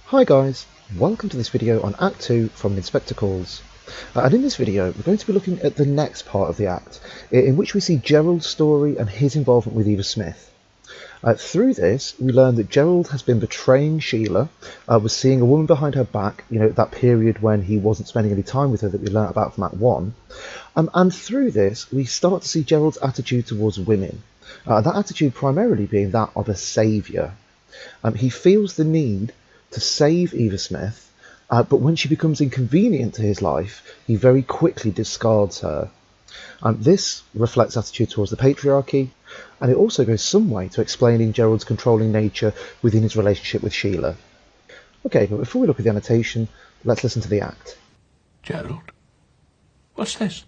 Hi guys, welcome to this video on Act 2 from Inspector Calls. And in this video we're going to be looking at the next part of the act, in which we see Gerald's story and his involvement with Eva Smith. Through this we learn that Gerald has been betraying Sheila, was seeing a woman behind her back, that period when he wasn't spending any time with her that we learnt about from Act 1. And through this we start to see Gerald's attitude towards women, that attitude primarily being that of a saviour. He feels the need to save Eva Smith, but when she becomes inconvenient to his life, he very quickly discards her. This reflects attitude towards the patriarchy, and it also goes some way to explaining Gerald's controlling nature within his relationship with Sheila. Okay, but before we look at the annotation, let's listen to the act. Gerald? What's this?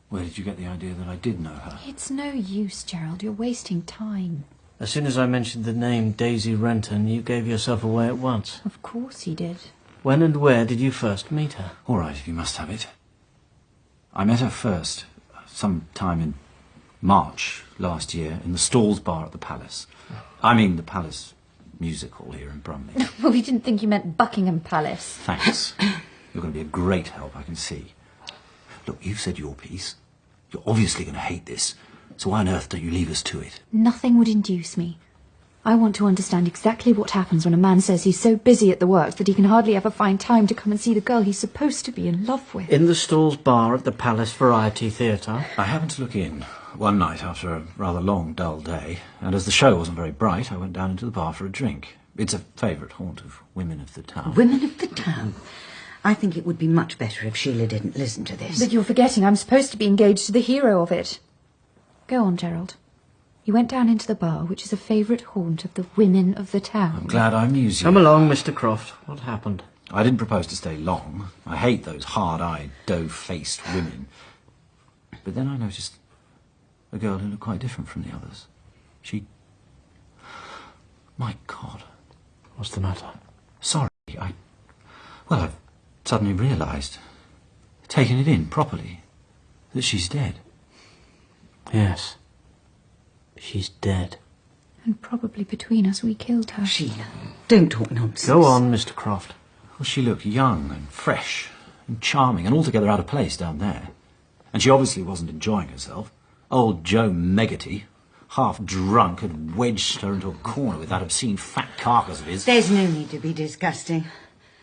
Where did you get the idea that I did know her? It's no use, Gerald. You're wasting time. As soon as I mentioned the name Daisy Renton, you gave yourself away at once. Of course he did. When and where did you first meet her? All right, if you must have it. I met her first, some time in March last year, in the Stalls bar at the Palace. I mean the Palace Music Hall here in Brumley. Well, we didn't think you meant Buckingham Palace. Thanks. You're going to be a great help, I can see. Look, you've said your piece. You're obviously going to hate this. So why on earth don't you leave us to it? Nothing would induce me. I want to understand exactly what happens when a man says he's so busy at the works that he can hardly ever find time to come and see the girl he's supposed to be in love with. In the Stalls bar at the Palace Variety Theatre? I happened to look in one night after a rather long, dull day, and as the show wasn't very bright, I went down into the bar for a drink. It's a favourite haunt of women of the town. Women of the town? I think it would be much better if Sheila didn't listen to this. But you're forgetting I'm supposed to be engaged to the hero of it. Go on, Gerald. You went down into the bar, which is a favourite haunt of the women of the town. I'm glad I amused you. Come along, Mr. Croft. What happened? I didn't propose to stay long. I hate those hard-eyed, doe-faced women. But then I noticed a girl who looked quite different from the others. My God. What's the matter? Sorry, I've suddenly realised, taken it in properly, that she's dead. Yes. She's dead. And probably between us we killed her. Sheila, don't talk nonsense. Go on, Mr. Croft. Well, she looked young and fresh and charming and altogether out of place down there. And she obviously wasn't enjoying herself. Old Joe Meggerty, half drunk, had wedged her into a corner with that obscene fat carcass of his. There's no need to be disgusting.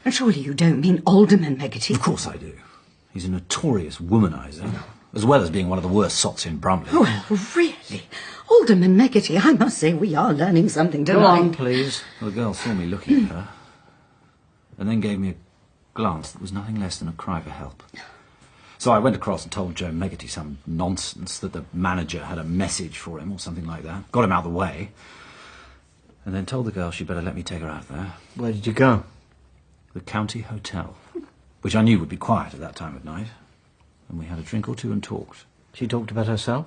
And surely you don't mean Alderman Meggerty? Of course I do. He's a notorious womanizer, as well as being one of the worst sots in Brumley. Well, really? Alderman Meggerty, I must say we are learning something tonight. Go on, please. Well, the girl saw me looking at her, and then gave me a glance that was nothing less than a cry for help. So I went across and told Joe Meggerty some nonsense, that the manager had a message for him or something like that. Got him out of the way, and then told the girl she'd better let me take her out there. Where did you go? The County Hotel, which I knew would be quiet at that time of night. And we had a drink or two and talked. She talked about herself?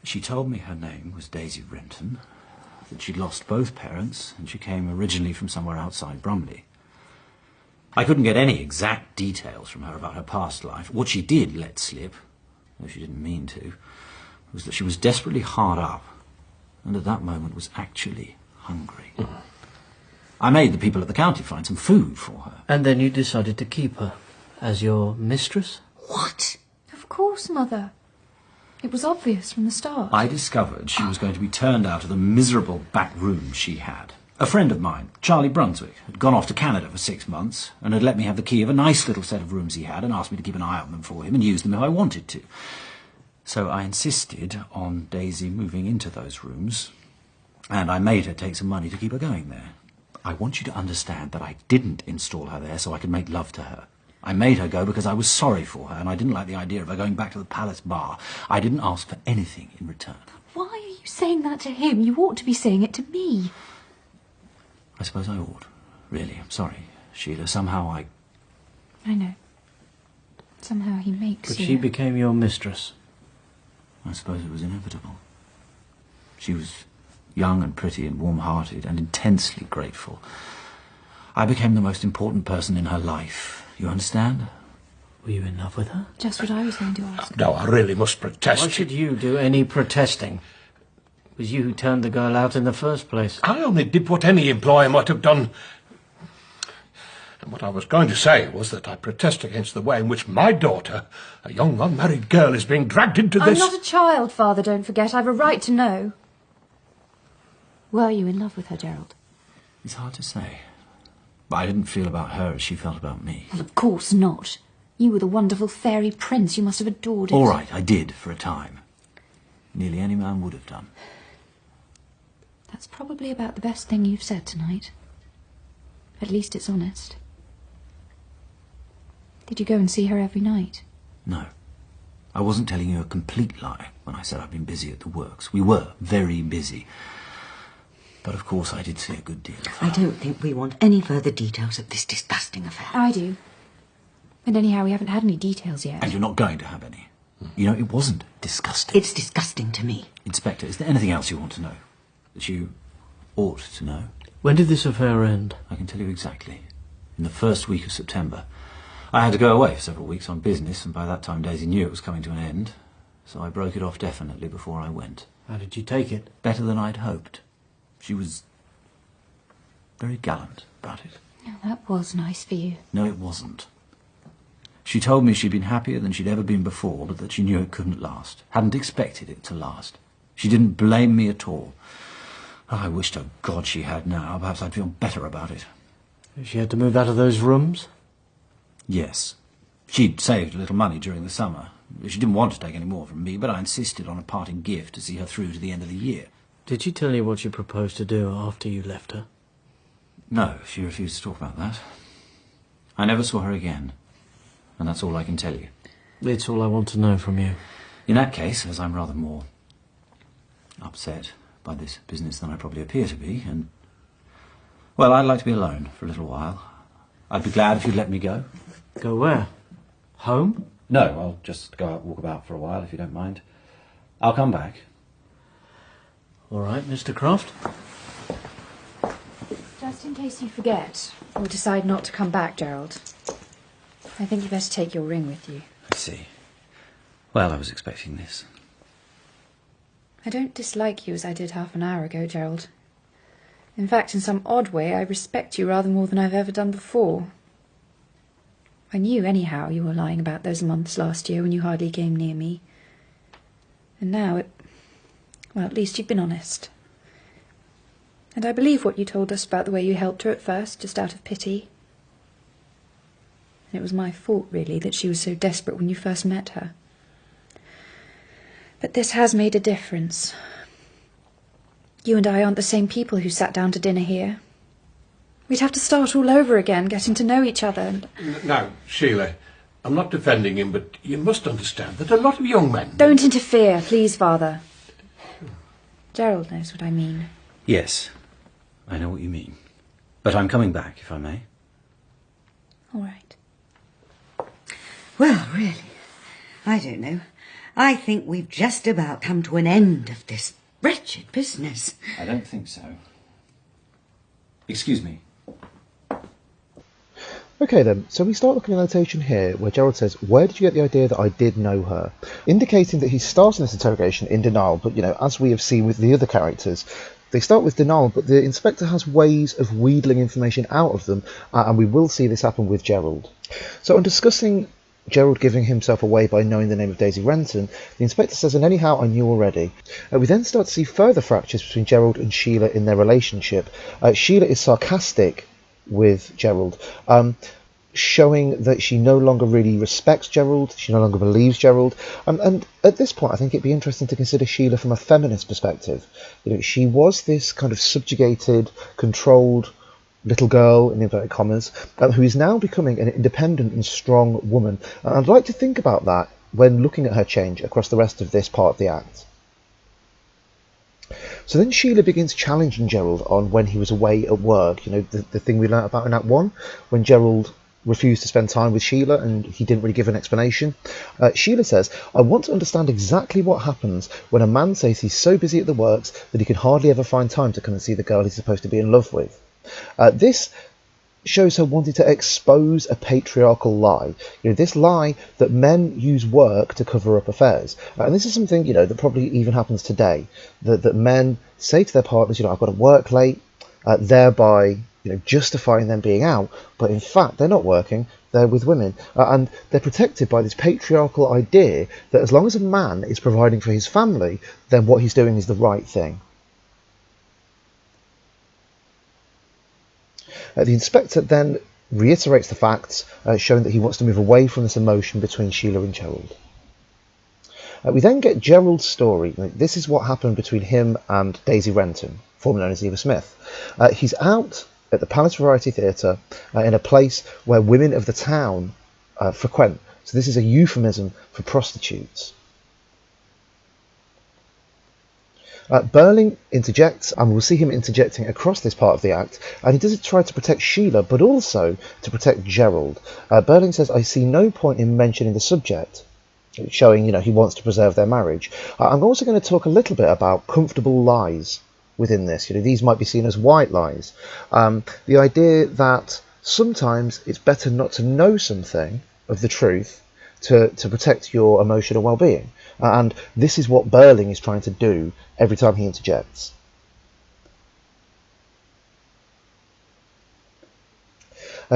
She told me her name was Daisy Renton, that she'd lost both parents, and she came originally from somewhere outside Brumley. I couldn't get any exact details from her about her past life. What she did let slip, though she didn't mean to, was that she was desperately hard up, and at that moment was actually hungry. I made the people at the county find some food for her. And then you decided to keep her as your mistress? What? Of course, Mother. It was obvious from the start. I discovered she was going to be turned out of the miserable back room she had. A friend of mine, Charlie Brunswick, had gone off to Canada for 6 months and had let me have the key of a nice little set of rooms he had and asked me to keep an eye on them for him and use them if I wanted to. So I insisted on Daisy moving into those rooms, and I made her take some money to keep her going there. I want you to understand that I didn't install her there so I could make love to her. I made her go because I was sorry for her, and I didn't like the idea of her going back to the Palace bar. I didn't ask for anything in return. Why are you saying that to him? You ought to be saying it to me. I suppose I ought. Really, I'm sorry, Sheila. Somehow I know. Somehow he makes But you... she became your mistress. I suppose it was inevitable. She was young and pretty and warm-hearted and intensely grateful. I became the most important person in her life. You understand? Were you in love with her? Just what I was going to ask. No, I really must protest. Why should you do any protesting? It was you who turned the girl out in the first place. I only did what any employer might have done. And what I was going to say was that I protest against the way in which my daughter, a young unmarried girl, is being dragged into this... I'm not a child, Father, don't forget. I've a right to know. Were you in love with her, Gerald? It's hard to say. But I didn't feel about her as she felt about me. Well, of course not. You were the wonderful fairy prince. You must have adored it. All right, I did for a time. Nearly any man would have done. That's probably about the best thing you've said tonight. At least it's honest. Did you go and see her every night? No. I wasn't telling you a complete lie when I said I've been busy at the works. We were very busy. But of course I did see a good deal of her. I don't think we want any further details of this disgusting affair. I do. And anyhow, we haven't had any details yet. And you're not going to have any. You know, it wasn't disgusting. It's disgusting to me. Inspector, is there anything else you want to know? That you ought to know? When did this affair end? I can tell you exactly. In the first week of September. I had to go away for several weeks on business, and by that time Daisy knew it was coming to an end. So I broke it off definitely before I went. How did you take it? Better than I'd hoped. She was very gallant about it. Oh, that was nice for you. No, it wasn't. She told me she'd been happier than she'd ever been before, but that she knew it couldn't last. Hadn't expected it to last. She didn't blame me at all. Oh, I wish to God she had now. Perhaps I'd feel better about it. She had to move out of those rooms? Yes. She'd saved a little money during the summer. She didn't want to take any more from me, but I insisted on a parting gift to see her through to the end of the year. Did she tell you what she proposed to do after you left her? No, she refused to talk about that. I never saw her again. And that's all I can tell you. It's all I want to know from you. In that case, as I'm rather more upset by this business than I probably appear to be, and... well, I'd like to be alone for a little while. I'd be glad if you'd let me go. Go where? Home? No, I'll just go out and walk about for a while, if you don't mind. I'll come back. All right, Mr. Croft. Just in case you forget, or decide not to come back, Gerald, I think you better take your ring with you. I see. Well, I was expecting this. I don't dislike you as I did half an hour ago, Gerald. In fact, in some odd way, I respect you rather more than I've ever done before. I knew, anyhow, you were lying about those months last year when you hardly came near me. And now well, at least you've been honest. And I believe what you told us about the way you helped her at first, just out of pity. And it was my fault, really, that she was so desperate when you first met her. But this has made a difference. You and I aren't the same people who sat down to dinner here. We'd have to start all over again, getting to know each other. And... Now, Sheila, I'm not defending him, but you must understand that a lot of young men... Don't interfere, please, Father. Gerald knows what I mean. Yes, I know what you mean. But I'm coming back, if I may. All right. Well, really, I don't know. I think we've just about come to an end of this wretched business. I don't think so. Excuse me. Okay then, so we start looking at annotation here where Gerald says, where did you get the idea that I did know her? Indicating that he's starting this interrogation in denial, but as we have seen with the other characters, they start with denial, but the inspector has ways of wheedling information out of them, and we will see this happen with Gerald. So on discussing Gerald giving himself away by knowing the name of Daisy Renton, the inspector says, and anyhow I knew already. We then start to see further fractures between Gerald and Sheila in their relationship. Sheila is sarcastic with Gerald, showing that she no longer really respects Gerald, she no longer believes Gerald, and at this point I think it'd be interesting to consider Sheila from a feminist perspective. She was this kind of subjugated, controlled little girl, in inverted commas, who is now becoming an independent and strong woman. And I'd like to think about that when looking at her change across the rest of this part of the act. So then Sheila begins challenging Gerald on when he was away at work, the thing we learnt about in Act 1, when Gerald refused to spend time with Sheila and he didn't really give an explanation. Sheila says, I want to understand exactly what happens when a man says he's so busy at the works that he can hardly ever find time to come and see the girl he's supposed to be in love with. This shows her wanting to expose a patriarchal lie. This lie that men use work to cover up affairs. And this is something, that probably even happens today. That men say to their partners, I've got to work late, thereby justifying them being out, but in fact they're not working, they're with women, and they're protected by this patriarchal idea that as long as a man is providing for his family, then what he's doing is the right thing. The inspector then reiterates the facts, showing that he wants to move away from this emotion between Sheila and Gerald. We then get Gerald's story. This is what happened between him and Daisy Renton, formerly known as Eva Smith. He's out at the Palace Variety Theatre in a place where women of the town frequent. So this is a euphemism for prostitutes. Burling interjects, and we'll see him interjecting across this part of the act, and he does it to try to protect Sheila, but also to protect Gerald. Burling says, "I see no point in mentioning the subject," showing, he wants to preserve their marriage. I'm also going to talk a little bit about comfortable lies within this. These might be seen as white lies. The idea that sometimes it's better not to know something of the truth to protect your emotional well-being. And this is what Burling is trying to do every time he interjects.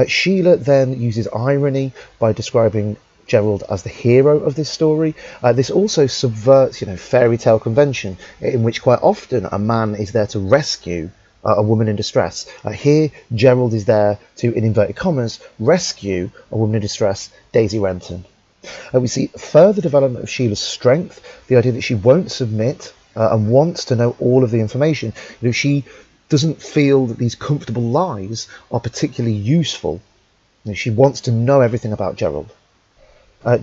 Sheila then uses irony by describing Gerald as the hero of this story. This also subverts, fairy tale convention, in which quite often a man is there to rescue a woman in distress. Here, Gerald is there to, in inverted commas, rescue a woman in distress, Daisy Renton. We see further development of Sheila's strength, the idea that she won't submit and wants to know all of the information. She doesn't feel that these comfortable lies are particularly useful. She wants to know everything about Gerald.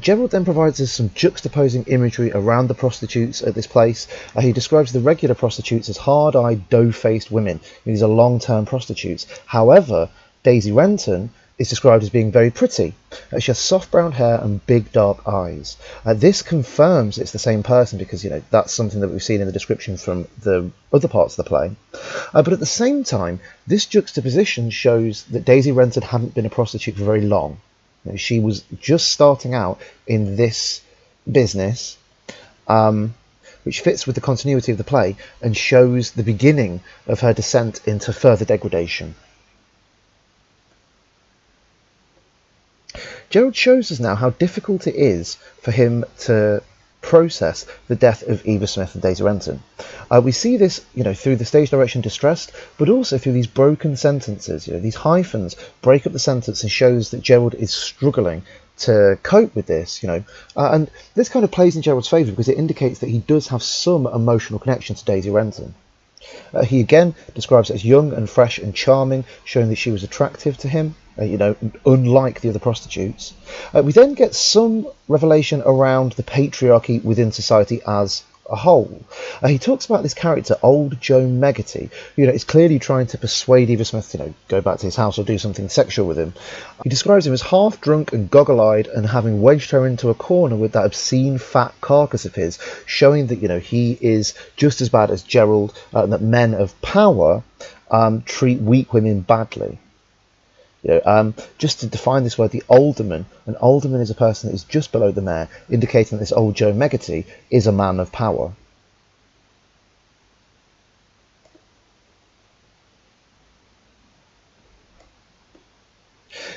Gerald then provides us some juxtaposing imagery around the prostitutes at this place. He describes the regular prostitutes as hard-eyed, dough-faced women. These are long-term prostitutes. However, Daisy Renton is described as being very pretty. She has soft brown hair and big dark eyes. This confirms it's the same person because, that's something that we've seen in the description from the other parts of the play. But at the same time, this juxtaposition shows that Daisy Renton hadn't been a prostitute for very long. She was just starting out in this business, which fits with the continuity of the play and shows the beginning of her descent into further degradation. Gerald shows us now how difficult it is for him to process the death of Eva Smith and Daisy Renton. We see this, through the stage direction Distressed, but also through these broken sentences. These hyphens break up the sentence and shows that Gerald is struggling to cope with this. And this kind of plays in Gerald's favour because it indicates that he does have some emotional connection to Daisy Renton. He again describes her as young and fresh and charming, showing that she was attractive to him. Unlike the other prostitutes. We then get some revelation around the patriarchy within society as a whole. He talks about this character, Old Joe Meggerty, who is clearly trying to persuade Eva Smith to go back to his house or do something sexual with him. He describes him as half drunk and goggle-eyed and having wedged her into a corner with that obscene fat carcass of his, showing that he is just as bad as Gerald, and that men of power treat weak women badly. Just to define this word, the alderman. An alderman is a person that is just below the mayor, indicating that this old Joe Meggerty is a man of power.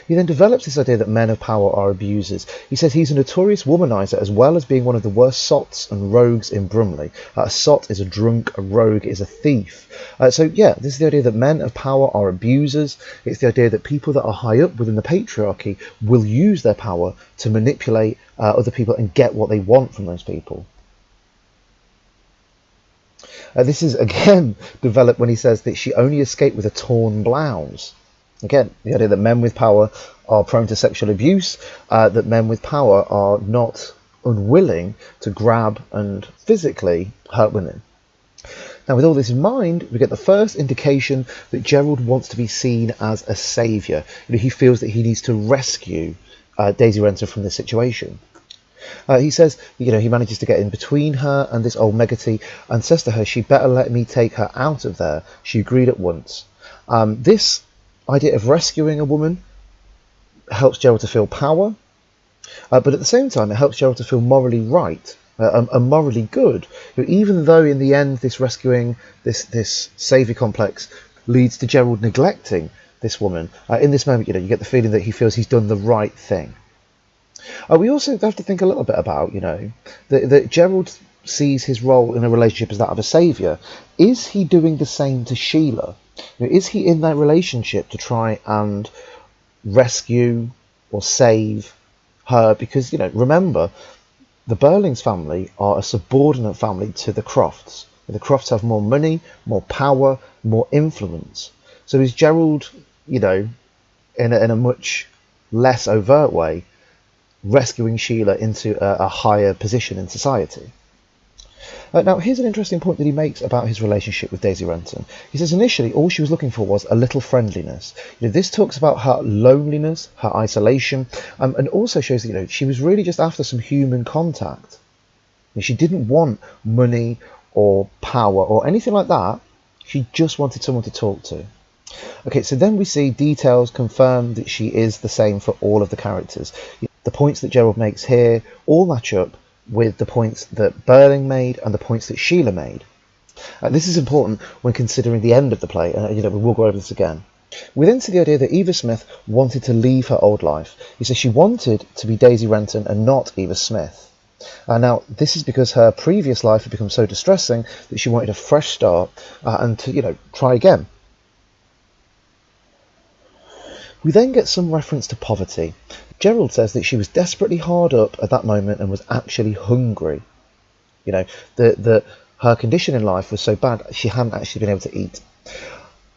He then develops this idea that men of power are abusers. He says he's a notorious womanizer as well as being one of the worst sots and rogues in Brumley. A sot is a drunk, a rogue is a thief. This is the idea that men of power are abusers. It's the idea that people that are high up within the patriarchy will use their power to manipulate other people and get what they want from those people. This is again developed when he says that she only escaped with a torn blouse. Again, the idea that men with power are prone to sexual abuse, that men with power are not unwilling to grab and physically hurt women. Now, with all this in mind, we get the first indication that Gerald wants to be seen as a saviour. He feels that he needs to rescue Daisy Renton from this situation. He says, he manages to get in between her and this old Meggerty and says to her, she'd better let me take her out of there. She agreed at once. This idea of rescuing a woman helps Gerald to feel power, but at the same time it helps Gerald to feel morally right and morally good. Even though in the end this rescuing, this saviour complex leads to Gerald neglecting this woman. In this moment, you get the feeling that he feels he's done the right thing. We also have to think a little bit about, that Gerald sees his role in a relationship as that of a saviour. Is he doing the same to Sheila? Is he in that relationship to try and rescue or save her? Because, remember, the Burlings family are a subordinate family to the Crofts. The Crofts have more money, more power, more influence. So is Gerald, in a much less overt way, rescuing Sheila into a higher position in society? Now, here's an interesting point that he makes about his relationship with Daisy Renton. He says initially all she was looking for was a little friendliness. This talks about her loneliness, her isolation, and also shows that she was really just after some human contact. She didn't want money or power or anything like that. She just wanted someone to talk to. Okay, so then we see details confirm that she is the same for all of the characters. The points that Gerald makes here all match up with the points that Burling made and the points that Sheila made. This is important when considering the end of the play, and we will go over this again. We then see the idea that Eva Smith wanted to leave her old life. He says she wanted to be Daisy Renton and not Eva Smith. Now, this is because her previous life had become so distressing that she wanted a fresh start and to, try again. We then get some reference to poverty. Gerald says that she was desperately hard up at that moment and was actually hungry. That her condition in life was so bad she hadn't actually been able to eat.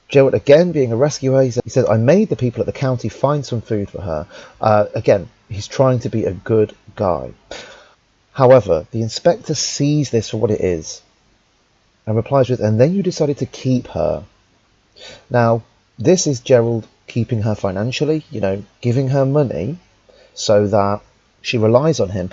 Gerald, again being a rescuer, he says, I made the people at the county find some food for her. Again, he's trying to be a good guy. However, the inspector sees this for what it is and replies with, and then you decided to keep her. Now, this is Gerald keeping her financially, giving her money so that she relies on him.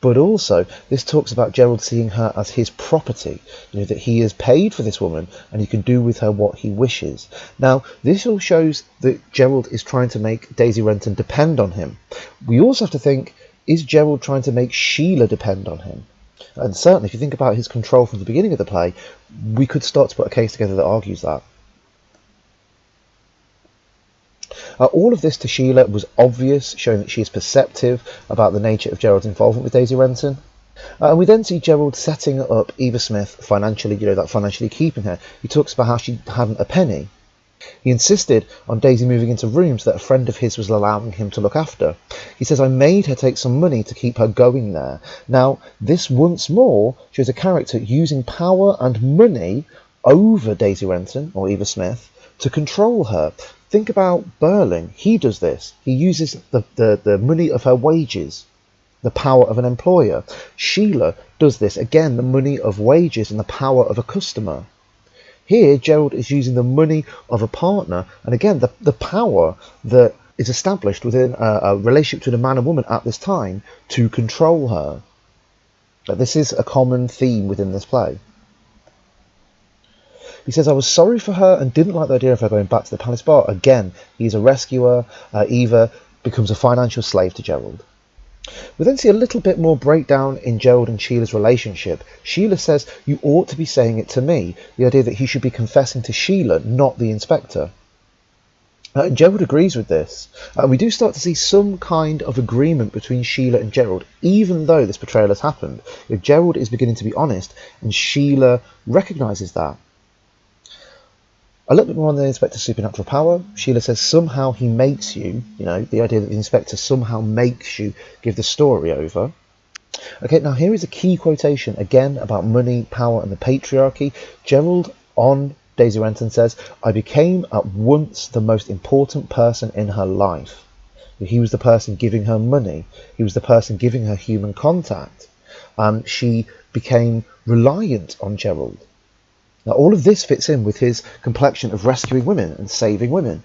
But also, this talks about Gerald seeing her as his property, that he has paid for this woman and he can do with her what he wishes. Now, this all shows that Gerald is trying to make Daisy Renton depend on him. We also have to think, is Gerald trying to make Sheila depend on him? And certainly, if you think about his control from the beginning of the play, we could start to put a case together that argues that. All of this to Sheila was obvious, showing that she is perceptive about the nature of Gerald's involvement with Daisy Renton. And we then see Gerald setting up Eva Smith financially, that financially keeping her. He talks about how she hadn't a penny. He insisted on Daisy moving into rooms that a friend of his was allowing him to look after. He says, I made her take some money to keep her going there. Now, this once more shows a character using power and money over Daisy Renton, or Eva Smith, to control her. Think about Burling. He does this. He uses the money of her wages, the power of an employer. Sheila does this. Again, the money of wages and the power of a customer. Here, Gerald is using the money of a partner, and again, the power that is established within a relationship between a man and woman at this time to control her. This is a common theme within this play. He says, I was sorry for her and didn't like the idea of her going back to the palace bar. Again, he's a rescuer. Eva becomes a financial slave to Gerald. We then see a little bit more breakdown in Gerald and Sheila's relationship. Sheila says, you ought to be saying it to me. The idea that he should be confessing to Sheila, not the inspector. Gerald agrees with this. We do start to see some kind of agreement between Sheila and Gerald, even though this betrayal has happened. Gerald is beginning to be honest, and Sheila recognises that. A little bit more on the inspector's supernatural power. Sheila says somehow he makes you, the idea that the inspector somehow makes you give the story over. Okay, now here is a key quotation, again, about money, power and the patriarchy. Gerald on Daisy Renton says, I became at once the most important person in her life. He was the person giving her money. He was the person giving her human contact. She became reliant on Gerald. Now, all of this fits in with his complexion of rescuing women and saving women.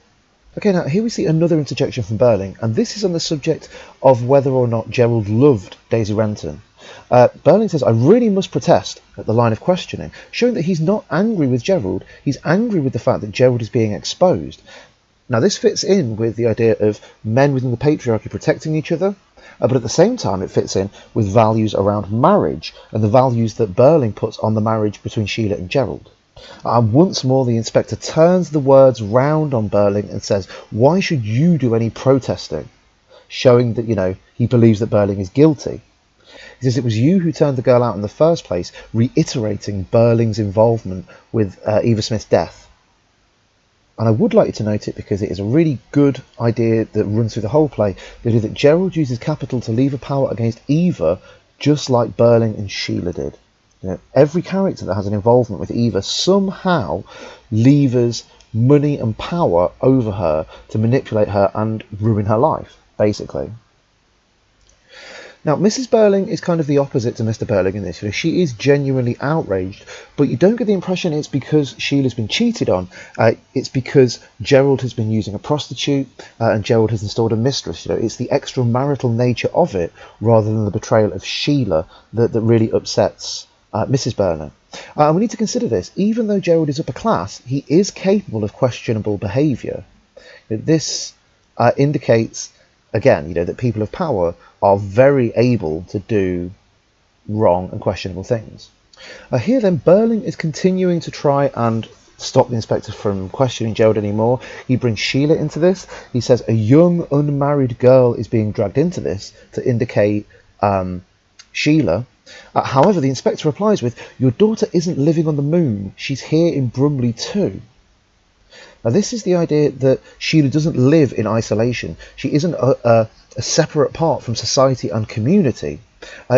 Okay, now here we see another interjection from Burling, and this is on the subject of whether or not Gerald loved Daisy Renton. Burling says, I really must protest at the line of questioning, showing that he's not angry with Gerald, he's angry with the fact that Gerald is being exposed. Now, this fits in with the idea of men within the patriarchy protecting each other, but at the same time it fits in with values around marriage and the values that Burling puts on the marriage between Sheila and Gerald. And once more the inspector turns the words round on Burling and says, why should you do any protesting? Showing that, he believes that Burling is guilty. He says it was you who turned the girl out in the first place, reiterating Burling's involvement with Eva Smith's death. And I would like you to note it because it is a really good idea that runs through the whole play, the idea that Gerald uses capital to lever power against Eva, just like Burling and Sheila did. Every character that has an involvement with Eva somehow levers money and power over her to manipulate her and ruin her life, basically. Now, Mrs. Burling is kind of the opposite to Mr. Burling in this. She is genuinely outraged, but you don't get the impression it's because Sheila's been cheated on. It's because Gerald has been using a prostitute and Gerald has installed a mistress. It's the extramarital nature of it rather than the betrayal of Sheila that really upsets Mrs. Burling. And we need to consider this. Even though Gerald is upper class, he is capable of questionable behaviour. This indicates, again, that people of power are very able to do wrong and questionable things. Here then, Burling is continuing to try and stop the inspector from questioning Gerald anymore. He brings Sheila into this. He says a young unmarried girl is being dragged into this to indicate Sheila. However, the inspector replies with, your daughter isn't living on the moon, she's here in Brumley too. Now this is the idea that Sheila doesn't live in isolation. She isn't a separate part from society and community.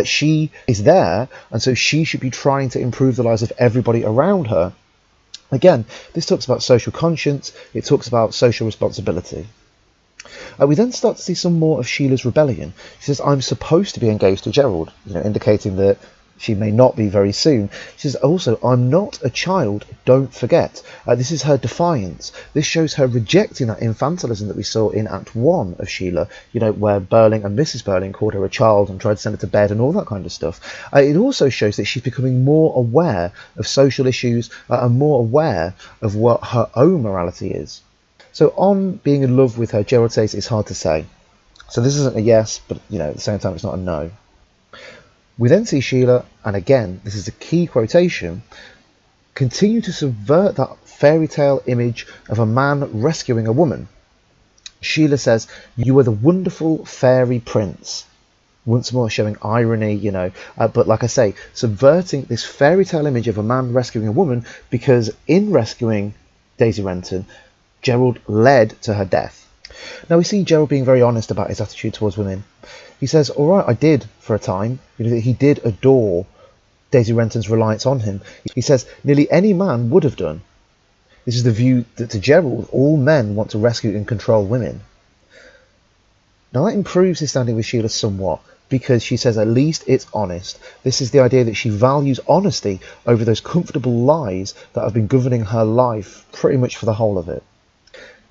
She is there, and so she should be trying to improve the lives of everybody around her. Again, this talks about social conscience, it talks about social responsibility. We then start to see some more of Sheila's rebellion. She says, I'm supposed to be engaged to Gerald, indicating that she may not be very soon. She says, also, I'm not a child, don't forget. This is her defiance. This shows her rejecting that infantilism that we saw in Act 1 of Sheila, where Burling and Mrs. Burling called her a child and tried to send her to bed and all that kind of stuff. It also shows that she's becoming more aware of social issues and more aware of what her own morality is. So on being in love with her, Gerald says it's hard to say. So this isn't a yes, but at the same time it's not a no. We then see Sheila, and again, this is a key quotation, continue to subvert that fairy tale image of a man rescuing a woman. Sheila says, you are the wonderful fairy prince. Once more showing irony, but like I say, subverting this fairy tale image of a man rescuing a woman, because in rescuing Daisy Renton, Gerald led to her death. Now we see Gerald being very honest about his attitude towards women. He says, all right, I did for a time. He did adore Daisy Renton's reliance on him. He says, nearly any man would have done. This is the view that to Gerald, all men want to rescue and control women. Now that improves his standing with Sheila somewhat, because she says at least it's honest. This is the idea that she values honesty over those comfortable lies that have been governing her life pretty much for the whole of it.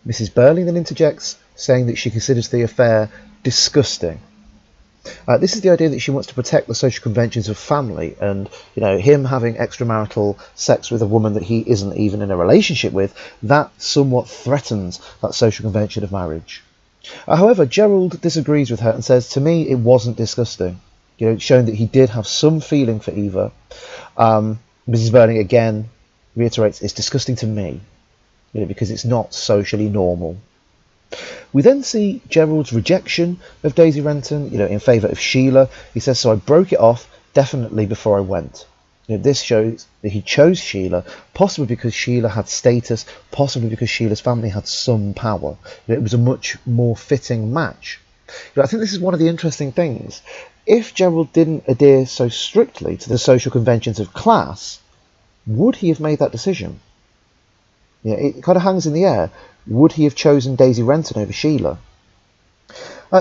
Mrs. Burling then interjects, saying that she considers the affair disgusting. This is the idea that she wants to protect the social conventions of family, and him having extramarital sex with a woman that he isn't even in a relationship with, that somewhat threatens that social convention of marriage. However, Gerald disagrees with her and says, to me it wasn't disgusting, showing that he did have some feeling for Eva. Mrs. Burling again reiterates, it's disgusting to me, because it's not socially normal. We then see Gerald's rejection of Daisy Renton, in favour of Sheila. He says, so I broke it off definitely before I went. This shows that he chose Sheila, possibly because Sheila had status, possibly because Sheila's family had some power. It was a much more fitting match. I think this is one of the interesting things. If Gerald didn't adhere so strictly to the social conventions of class, would he have made that decision? It kind of hangs in the air. Would he have chosen Daisy Renton over Sheila?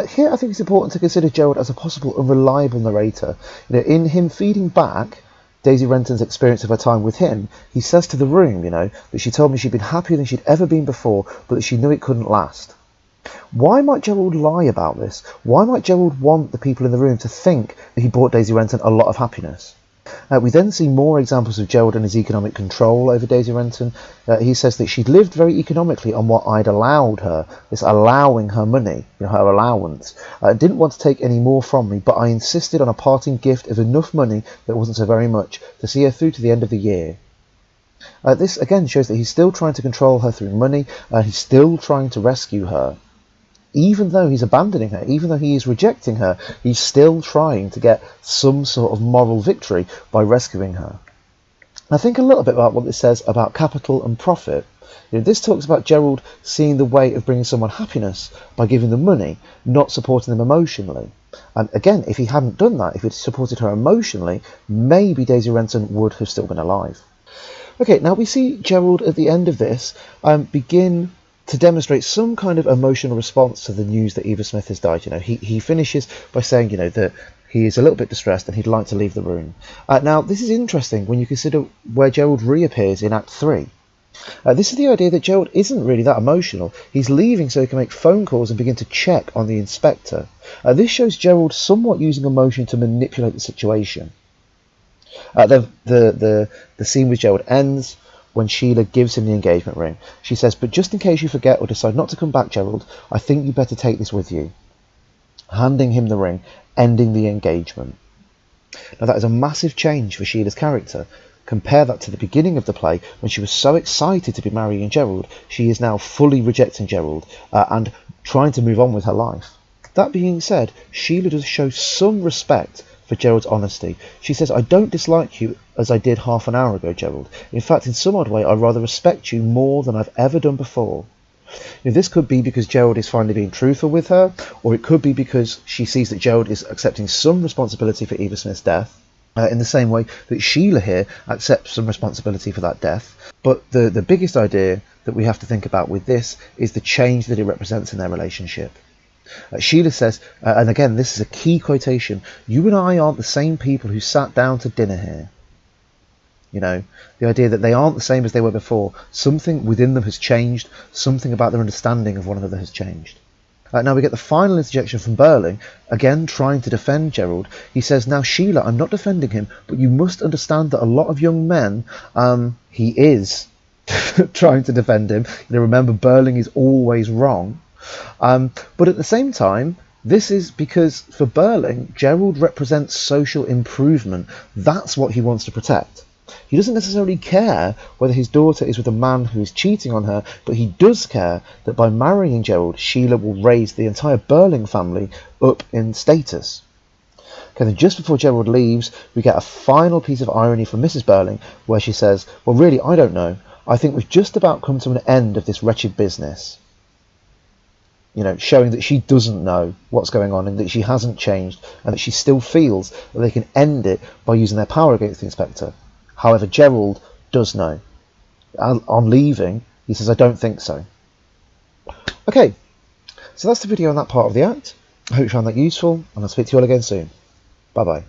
Here I think it's important to consider Gerald as a possible unreliable narrator. In him feeding back Daisy Renton's experience of her time with him, he says to the room, that she told me she'd been happier than she'd ever been before, but that she knew it couldn't last. Why might Gerald lie about this? Why might Gerald want the people in the room to think that he brought Daisy Renton a lot of happiness? We then see more examples of Gerald and his economic control over Daisy Renton. He says that she'd lived very economically on what I'd allowed her, this allowing her money, her allowance. Didn't want to take any more from me, but I insisted on a parting gift of enough money that wasn't so very much to see her through to the end of the year. This again shows that he's still trying to control her through money, he's still trying to rescue her. Even though he's abandoning her, even though he is rejecting her, he's still trying to get some sort of moral victory by rescuing her. I think a little bit about what this says about capital and profit. This talks about Gerald seeing the way of bringing someone happiness by giving them money, not supporting them emotionally. And again, if he hadn't done that, if he'd supported her emotionally, maybe Daisy Renton would have still been alive. Okay, now we see Gerald at the end of this begin to demonstrate some kind of emotional response to the news that Eva Smith has died. He finishes by saying, that he is a little bit distressed and he'd like to leave the room. Now, this is interesting when you consider where Gerald reappears in Act 3. This is the idea that Gerald isn't really that emotional. He's leaving so he can make phone calls and begin to check on the inspector. This shows Gerald somewhat using emotion to manipulate the situation. The scene with Gerald ends when Sheila gives him the engagement ring. She says, "But just in case you forget or decide not to come back, Gerald, I think you better take this with you." Handing him the ring, ending the engagement. Now that is a massive change for Sheila's character. Compare that to the beginning of the play when she was so excited to be marrying Gerald. She is now fully rejecting Gerald and trying to move on with her life. That being said, Sheila does show some respect for Gerald's honesty. She says, "I don't dislike you as I did half an hour ago, Gerald. In fact, in some odd way, I rather respect you more than I've ever done before." This could be because Gerald is finally being truthful with her, or it could be because she sees that Gerald is accepting some responsibility for Eva Smith's death, in the same way that Sheila here accepts some responsibility for that death. But the biggest idea that we have to think about with this is the change that it represents in their relationship. Sheila says, and again this is a key quotation, "You and I aren't the same people who sat down to dinner here." The idea that they aren't the same as they were before. Something within them has changed. Something about their understanding of one another has changed. Now we get the final interjection from Burling, again trying to defend Gerald. He says, "Now Sheila, I'm not defending him, but you must understand that a lot of young men," he is trying to defend him. Remember, Burling is always wrong. But at the same time, this is because for Burling, Gerald represents social improvement. That's what he wants to protect. He doesn't necessarily care whether his daughter is with a man who is cheating on her, but he does care that by marrying Gerald, Sheila will raise the entire Burling family up in status. Okay, then just before Gerald leaves, we get a final piece of irony from Mrs. Burling, where she says, "Well, really, I don't know. I think we've just about come to an end of this wretched business." Showing that she doesn't know what's going on and that she hasn't changed and that she still feels that they can end it by using their power against the inspector. However, Gerald does know. On leaving, he says, "I don't think so." Okay, so that's the video on that part of the act. I hope you found that useful, and I'll speak to you all again soon. Bye bye.